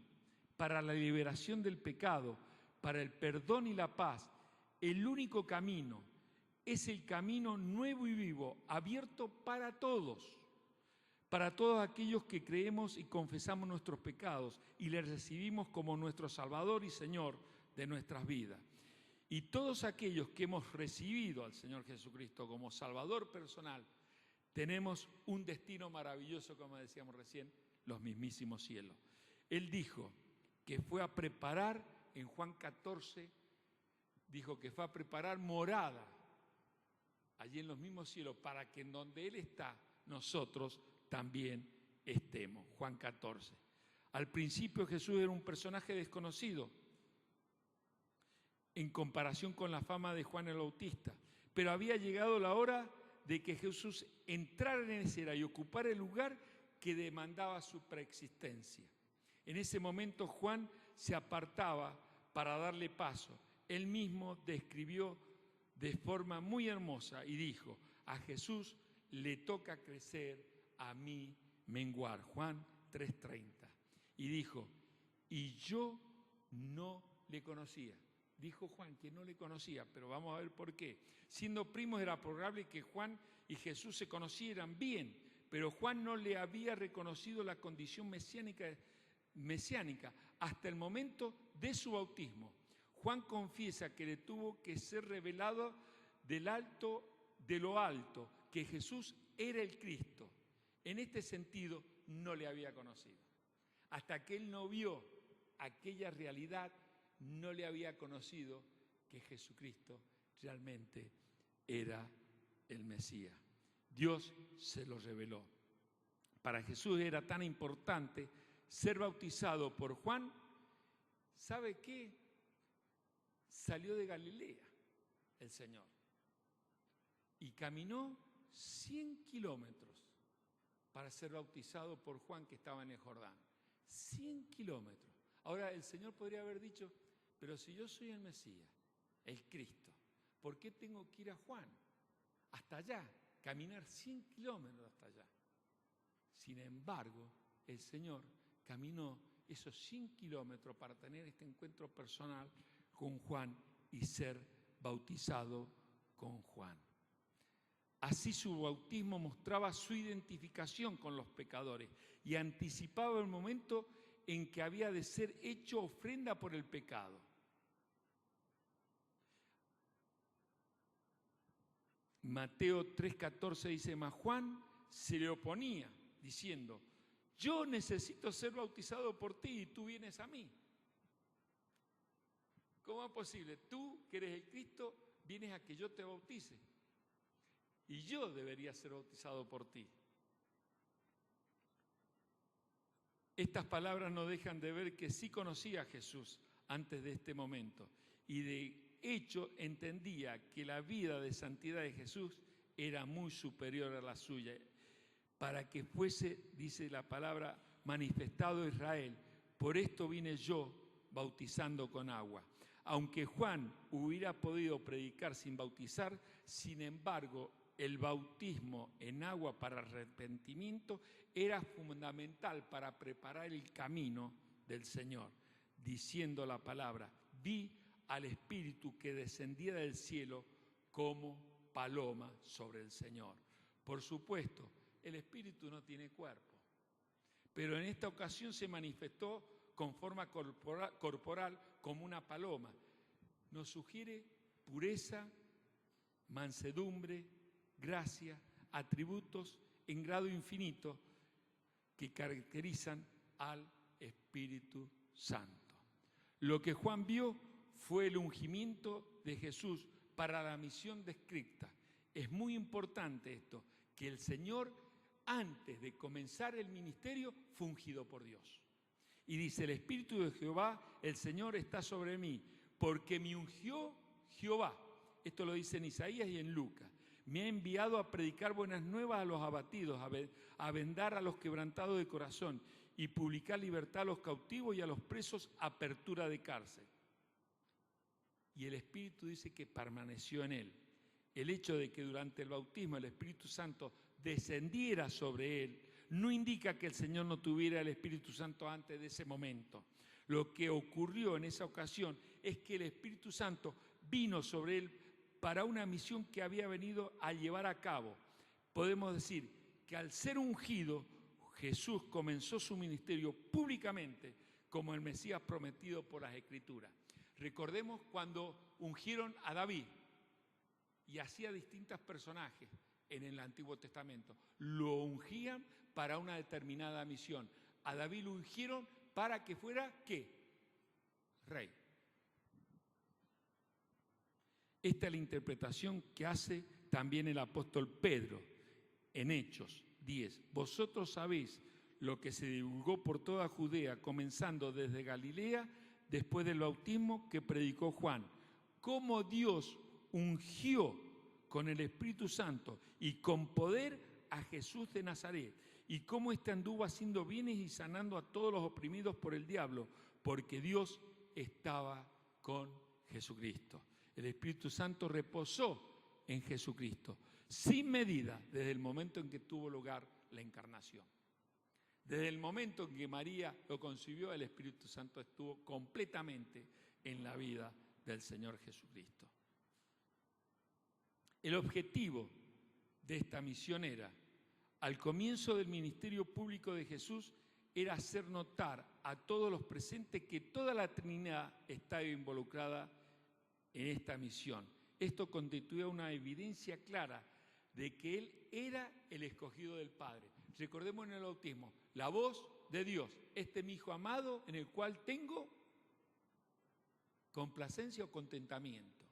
[SPEAKER 1] para la liberación del pecado, para el perdón y la paz. El único camino es el camino nuevo y vivo, abierto para todos aquellos que creemos y confesamos nuestros pecados y le recibimos como nuestro Salvador y Señor de nuestras vidas. Y todos aquellos que hemos recibido al Señor Jesucristo como Salvador personal, tenemos un destino maravilloso, como decíamos recién, los mismísimos cielos. Él dijo que fue a preparar, en Juan 14, dijo que fue a preparar morada allí en los mismos cielos, para que en donde Él está, nosotros también estemos. Juan 14. Al principio Jesús era un personaje desconocido en comparación con la fama de Juan el Bautista, pero había llegado la hora de que Jesús entrara en escena y ocupara el lugar que demandaba su preexistencia. En ese momento Juan se apartaba para darle paso. Él mismo describió de forma muy hermosa y dijo, a Jesús le toca crecer, a mí menguar. Juan 3:30. Y dijo, y yo no le conocía. Dijo Juan que no le conocía, pero vamos a ver por qué. Siendo primos era probable que Juan y Jesús se conocieran bien, pero Juan no le había reconocido la condición mesiánica hasta el momento de su bautismo. Juan confiesa que le tuvo que ser revelado de lo alto, que Jesús era el Cristo. En este sentido, no le había conocido. Hasta que él no vio aquella realidad, no le había conocido que Jesucristo realmente era el Mesías. Dios se lo reveló. Para Jesús era tan importante ser bautizado por Juan. ¿Sabe qué? Salió de Galilea el Señor y caminó 100 kilómetros para ser bautizado por Juan, que estaba en el Jordán. 100 kilómetros. Ahora el Señor podría haber dicho, pero si yo soy el Mesías, el Cristo, ¿por qué tengo que ir a Juan? Hasta allá, caminar 100 kilómetros hasta allá. Sin embargo, el Señor caminó esos 100 kilómetros para tener este encuentro personal con Juan y ser bautizado con Juan. Así su bautismo mostraba su identificación con los pecadores y anticipaba el momento en que había de ser hecho ofrenda por el pecado. Mateo 3:14 dice, mas Juan se le oponía, diciendo: yo necesito ser bautizado por ti y tú vienes a mí. ¿Cómo es posible? Tú, que eres el Cristo, vienes a que yo te bautice. Y yo debería ser bautizado por ti. Estas palabras no dejan de ver que sí conocía a Jesús antes de este momento. Y de hecho entendía que la vida de santidad de Jesús era muy superior a la suya. Para que fuese, dice la palabra, manifestado Israel. Por esto vine yo bautizando con agua. Aunque Juan hubiera podido predicar sin bautizar, sin embargo, el bautismo en agua para arrepentimiento era fundamental para preparar el camino del Señor, diciendo la palabra: vi al Espíritu que descendía del cielo como paloma sobre el Señor. Por supuesto, el Espíritu no tiene cuerpo, pero en esta ocasión se manifestó con forma corporal como una paloma. Nos sugiere pureza, mansedumbre, gracia, atributos en grado infinito que caracterizan al Espíritu Santo. Lo que Juan vio fue el ungimiento de Jesús para la misión descrita. Es muy importante esto, que el Señor, antes de comenzar el ministerio, fue ungido por Dios. Y dice: el Espíritu de Jehová, el Señor, está sobre mí, porque me ungió Jehová. Esto lo dice en Isaías y en Lucas. Me ha enviado a predicar buenas nuevas a los abatidos, a vendar a los quebrantados de corazón y publicar libertad a los cautivos y a los presos, apertura de cárcel. Y el Espíritu dice que permaneció en él. El hecho de que durante el bautismo el Espíritu Santo descendiera sobre él no indica que el Señor no tuviera el Espíritu Santo antes de ese momento. Lo que ocurrió en esa ocasión es que el Espíritu Santo vino sobre él para una misión que había venido a llevar a cabo. Podemos decir que al ser ungido, Jesús comenzó su ministerio públicamente como el Mesías prometido por las Escrituras. Recordemos cuando ungieron a David y hacía distintos personajes en el Antiguo Testamento. Lo ungían para una determinada misión. A David lo ungieron para que fuera, ¿qué? Rey. Esta es la interpretación que hace también el apóstol Pedro en Hechos 10. Vosotros sabéis lo que se divulgó por toda Judea, comenzando desde Galilea, después del bautismo que predicó Juan, cómo Dios ungió con el Espíritu Santo y con poder a Jesús de Nazaret, y cómo éste anduvo haciendo bienes y sanando a todos los oprimidos por el diablo, porque Dios estaba con Jesucristo. El Espíritu Santo reposó en Jesucristo, sin medida, desde el momento en que tuvo lugar la encarnación. Desde el momento en que María lo concibió, el Espíritu Santo estuvo completamente en la vida del Señor Jesucristo. El objetivo de esta misión era, al comienzo del ministerio público de Jesús, era hacer notar a todos los presentes que toda la Trinidad estaba involucrada en esta misión. Esto constituía una evidencia clara de que Él era el escogido del Padre. Recordemos en el bautismo, la voz de Dios: este es mi Hijo amado en el cual tengo complacencia o contentamiento.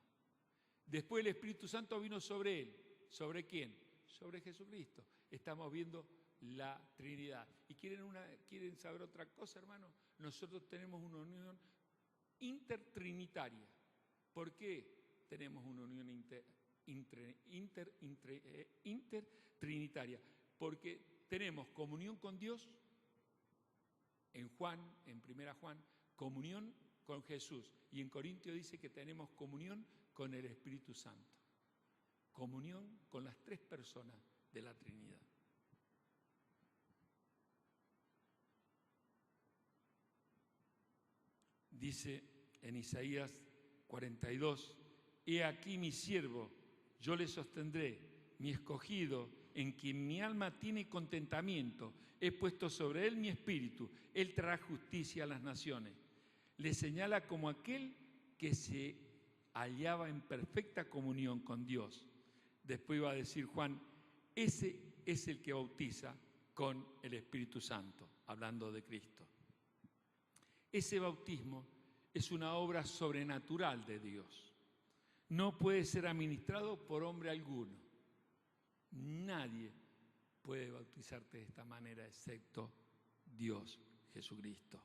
[SPEAKER 1] Después el Espíritu Santo vino sobre Él. ¿Sobre quién? Sobre Jesucristo. Estamos viendo la Trinidad. ¿Y quieren saber otra cosa, hermano? Nosotros tenemos una unión intertrinitaria. ¿Por qué tenemos una unión intertrinitaria? Porque tenemos comunión con Dios en primera Juan, comunión con Jesús. Y en Corintios dice que tenemos comunión con el Espíritu Santo. Comunión con las tres personas de la Trinidad. Dice en Isaías 42, he aquí mi siervo, yo le sostendré, mi escogido, en quien mi alma tiene contentamiento, he puesto sobre él mi espíritu, él traerá justicia a las naciones. Le señala como aquel que se hallaba en perfecta comunión con Dios. Después iba a decir Juan, ese es el que bautiza con el Espíritu Santo, hablando de Cristo. Ese bautismo es una obra sobrenatural de Dios. No puede ser administrado por hombre alguno. Nadie puede bautizarte de esta manera excepto Dios, Jesucristo.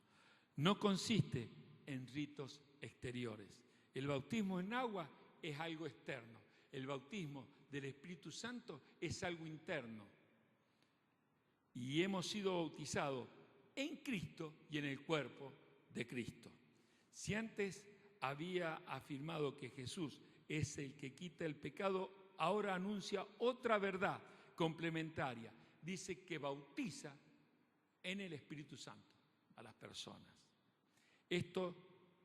[SPEAKER 1] No consiste en ritos exteriores. El bautismo en agua es algo externo. El bautismo del Espíritu Santo es algo interno. Y hemos sido bautizados en Cristo y en el cuerpo de Cristo. Si antes había afirmado que Jesús es el que quita el pecado, ahora anuncia otra verdad complementaria. Dice que bautiza en el Espíritu Santo a las personas. Esto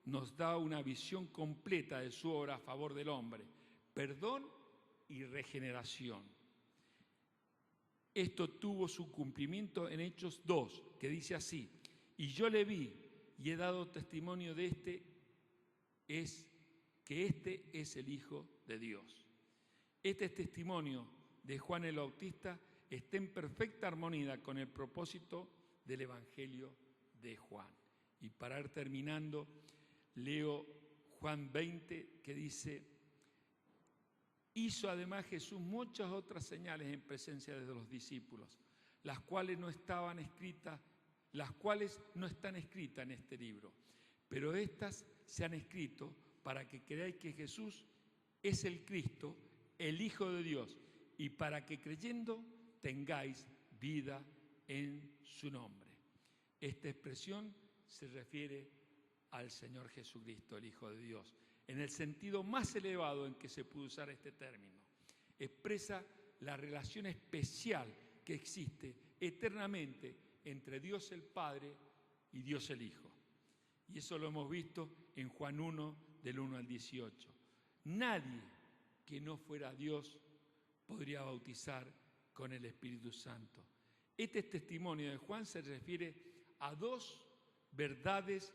[SPEAKER 1] nos da una visión completa de su obra a favor del hombre, perdón y regeneración. Esto tuvo su cumplimiento en Hechos 2, que dice así: y yo le vi y he dado testimonio de que este es el Hijo de Dios. Este testimonio de Juan el Bautista está en perfecta armonía con el propósito del Evangelio de Juan. Y para ir terminando, leo Juan 20, que dice: hizo además Jesús muchas otras señales en presencia de los discípulos, las cuales no están escritas en este libro, pero estas se han escrito para que creáis que Jesús es el Cristo, el Hijo de Dios, y para que creyendo tengáis vida en su nombre. Esta expresión se refiere al Señor Jesucristo, el Hijo de Dios, en el sentido más elevado en que se puede usar este término. Expresa la relación especial que existe eternamente entre Dios el Padre y Dios el Hijo. Y eso lo hemos visto en Juan 1, del 1 al 18. Nadie que no fuera Dios podría bautizar con el Espíritu Santo. Este testimonio de Juan se refiere a dos verdades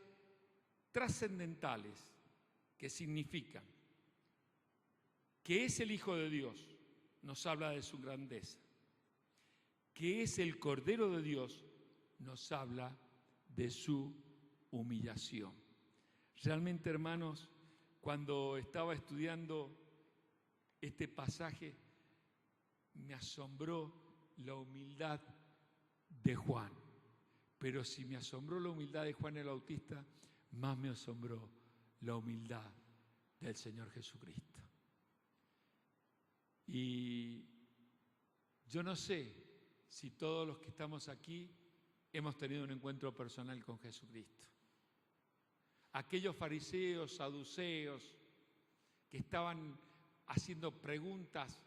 [SPEAKER 1] trascendentales que significan que es el Hijo de Dios, nos habla de su grandeza; que es el Cordero de Dios, nos habla de su humillación. Realmente, hermanos, cuando estaba estudiando este pasaje, me asombró la humildad de Juan. Pero si me asombró la humildad de Juan el Bautista, más me asombró la humildad del Señor Jesucristo. Y yo no sé si todos los que estamos aquí hemos tenido un encuentro personal con Jesucristo. Aquellos fariseos, saduceos, que estaban haciendo preguntas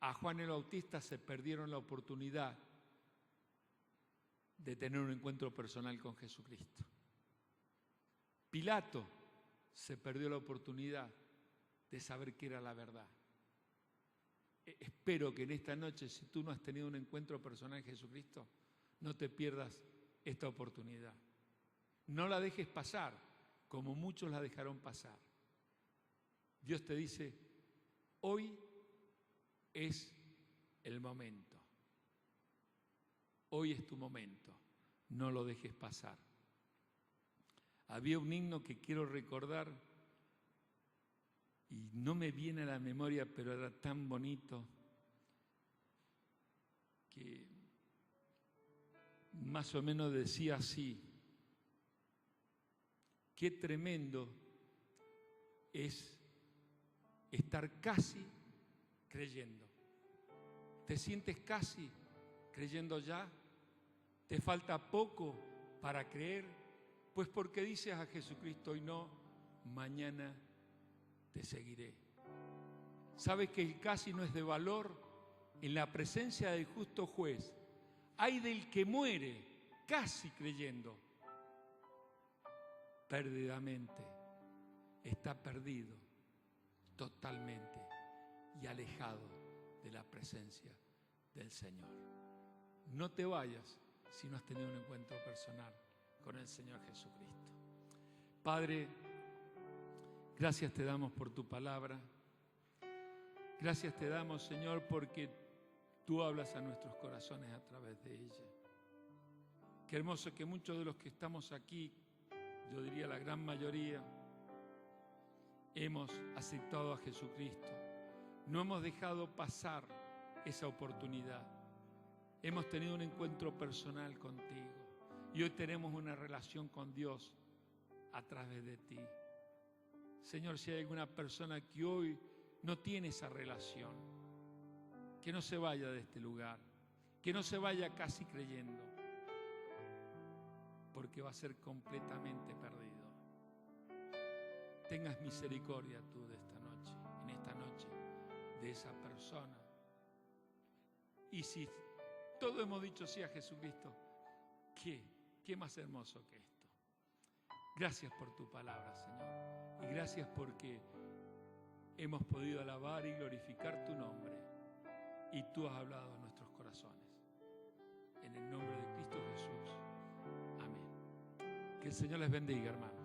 [SPEAKER 1] a Juan el Bautista, se perdieron la oportunidad de tener un encuentro personal con Jesucristo. Pilato se perdió la oportunidad de saber qué era la verdad. Espero que en esta noche, si tú no has tenido un encuentro personal con Jesucristo, no te pierdas esta oportunidad. No la dejes pasar, como muchos la dejaron pasar. Dios te dice: hoy es el momento. Hoy es tu momento. No lo dejes pasar. Había un himno que quiero recordar y no me viene a la memoria, pero era tan bonito que más o menos decía así: qué tremendo es estar casi creyendo. ¿Te sientes casi creyendo ya? ¿Te falta poco para creer? Pues porque dices a Jesucristo: hoy no, mañana te seguiré. ¿Sabes que el casi no es de valor? En la presencia del justo juez, ay del que muere casi creyendo. Perdidamente está perdido totalmente y alejado de la presencia del Señor. No te vayas si no has tenido un encuentro personal con el Señor Jesucristo. Padre, gracias te damos por tu palabra. Gracias te damos, Señor, porque Tú hablas a nuestros corazones a través de ella. Qué hermoso que muchos de los que estamos aquí, yo diría la gran mayoría, hemos aceptado a Jesucristo. No hemos dejado pasar esa oportunidad. Hemos tenido un encuentro personal contigo y hoy tenemos una relación con Dios a través de ti. Señor, si hay alguna persona que hoy no tiene esa relación, que no se vaya de este lugar, que no se vaya casi creyendo, porque va a ser completamente perdido. Tengas misericordia tú de esta noche, en esta noche, de esa persona. Y si todos hemos dicho sí a Jesucristo, ¿qué más hermoso que esto? Gracias por tu palabra, Señor. Y gracias porque hemos podido alabar y glorificar tu nombre. Y tú has hablado a nuestros corazones. En el nombre de Cristo Jesús. Amén. Que el Señor les bendiga, hermanos.